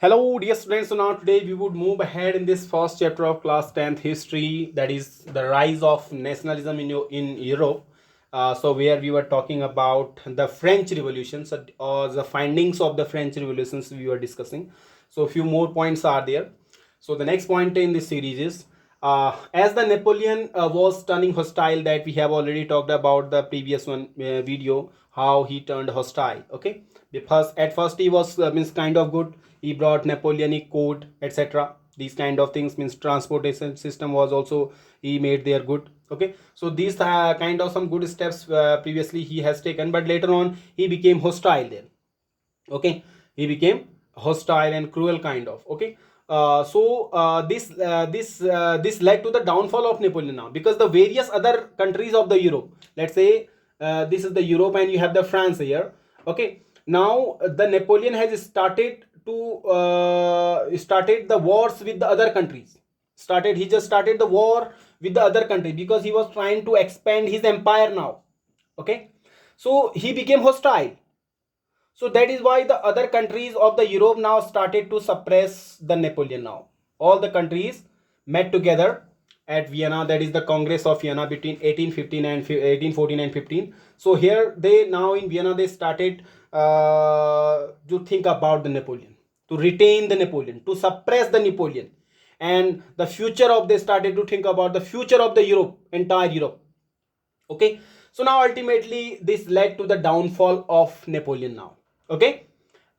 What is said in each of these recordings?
Hello, dear students. So now today we would move ahead in this first chapter of class 10th history, that is the rise of nationalism in Europe. So where we were talking about the French Revolutions or the findings of the French Revolutions we were discussing. So a few more points are there. So the next point in this series is as the Napoleon was turning hostile, that we have already talked about the previous one video, how he turned hostile. Okay, because at first he was means kind of good. He brought Napoleonic code, etc. These kind of things, means transportation system was also he made there good. Okay, so these kind of some good steps previously he has taken, but later on he became hostile there. Okay, he became hostile and cruel kind of. Okay, this led to the downfall of Napoleon now, because the various other countries of the Europe, let's say this is the Europe and you have the France here. Okay, now the Napoleon has started the wars with the other countries. He just started the war with the other country because he was trying to expand his empire now. Okay, so he became hostile. So that is why the other countries of the Europe now started to suppress the Napoleon now. All the countries met together at Vienna, that is the Congress of Vienna between 1815 and 1814 and 15. So here they now in Vienna they started to think about the Napoleon, to retain the Napoleon, to suppress the Napoleon, and the future of they started to think about the future of the Europe, entire Europe. Okay, so now ultimately this led to the downfall of Napoleon now. Okay,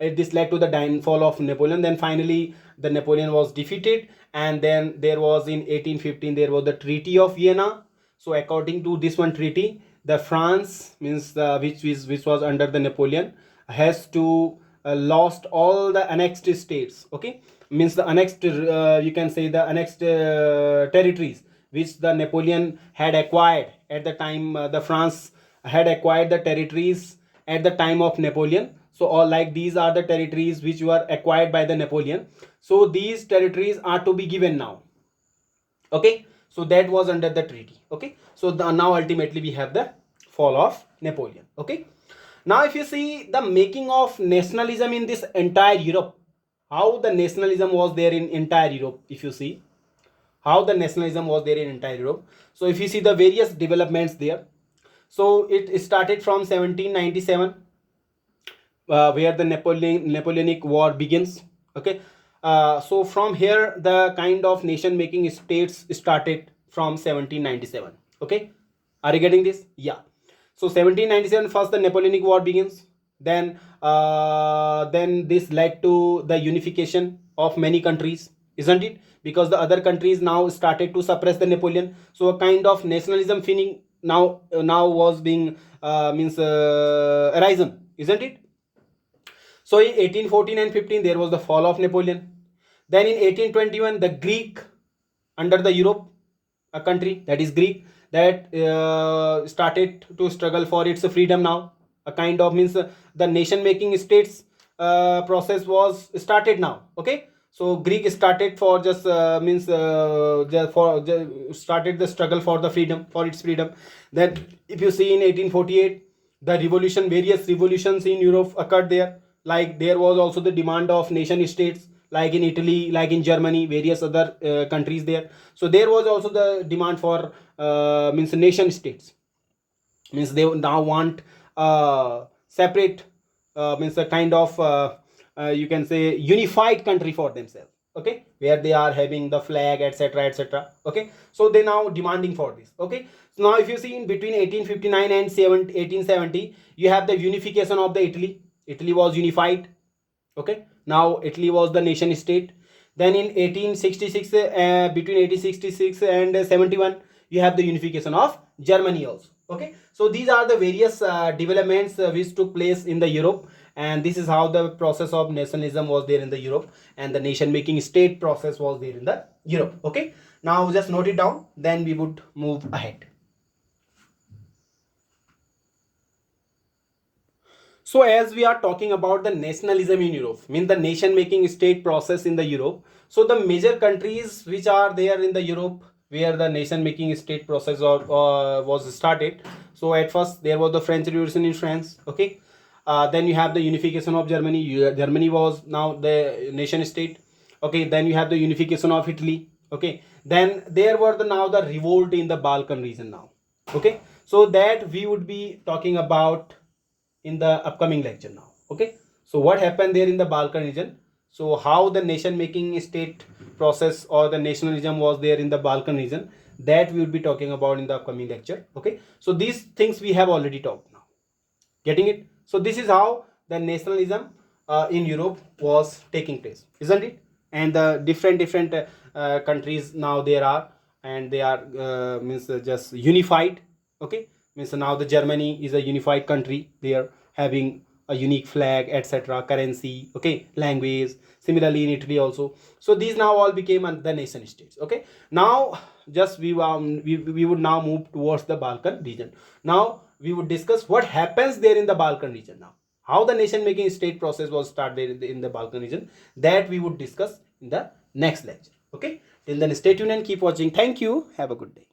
this led to the downfall of Napoleon. Then finally the Napoleon was defeated, and then there was in 1815 there was the Treaty of Vienna. So according to this one treaty, the France means which was under the Napoleon has to lost all the annexed states. Okay, means the annexed you can say the annexed territories which the Napoleon had acquired at the time. The France had acquired the territories at the time of Napoleon. So all like these are the territories which were acquired by the Napoleon. So these territories are to be given now. Okay, so that was under the treaty. Okay, so now ultimately we have the fall of Napoleon. Okay, now if you see the making of nationalism in this entire Europe, how the nationalism was there in entire Europe, if you see how the nationalism was there in entire Europe. So if you see the various developments there, so it started from 1797, where the Napoleonic War begins. Okay, so from here the kind of nation making states started from 1797. Okay, are you getting this? Yeah. So 1797 first the Napoleonic War begins. Then this led to the unification of many countries, isn't it? Because the other countries now started to suppress the Napoleon. So a kind of nationalism feeling now was being means arisen, isn't it? So in 1814 and 15 there was the fall of Napoleon. Then in 1821 the Greek under the Europe, a country that is Greek, that started to struggle for its freedom now. A kind of means the nation making states process was started now. Okay, so Greek started for just means started the struggle for the freedom, for its freedom. Then if you see in 1848 the revolution, various revolutions in Europe occurred there. Like there was also the demand of nation states, like in Italy, like in Germany, various other countries there. So there was also the demand for means nation states, means they now want separate means a kind of you can say unified country for themselves. Okay, where they are having the flag, etc., etc. Okay, so they now demanding for this. Okay, so now if you see in between 1859 and 1870 you have the unification of the Italy was unified. Okay, now Italy was the nation state. Then in 1866 between 1866 and 71 you have the unification of Germany also. Okay, so these are the various developments which took place in the Europe, and this is how the process of nationalism was there in the Europe, and the nation making state process was there in the Europe. Okay, now just note it down, then we would move ahead. So as we are talking about the nationalism in Europe, mean the nation making state process in the Europe. So the major countries which are there in the Europe where the nation making state process was started. So at first there was the French Revolution in France. Okay, Then you have the unification of Germany. Germany was now the nation state. Okay, then you have the unification of Italy. Okay, then there were now the revolt in the Balkan region now. Okay, so that we would be talking about in the upcoming lecture now. Okay, so what happened there in the Balkan region? So how the nation making state process or the nationalism was there in the Balkan region, that we would be talking about in the upcoming lecture. Okay, so these things we have already talked now. Getting it? So this is how the nationalism in Europe was taking place, isn't it? And the different countries now there are, and they are means just unified. Okay, means now the Germany is a unified country. They are having a unique flag, etc., currency, okay, language. Similarly in Italy also. So these now all became the nation states. Okay, now just we would now move towards the Balkan region. Now we would discuss what happens there in the Balkan region now. How the nation making state process was started in the Balkan region, that we would discuss in the next lecture. Okay, till then stay tuned and keep watching. Thank you. Have a good day.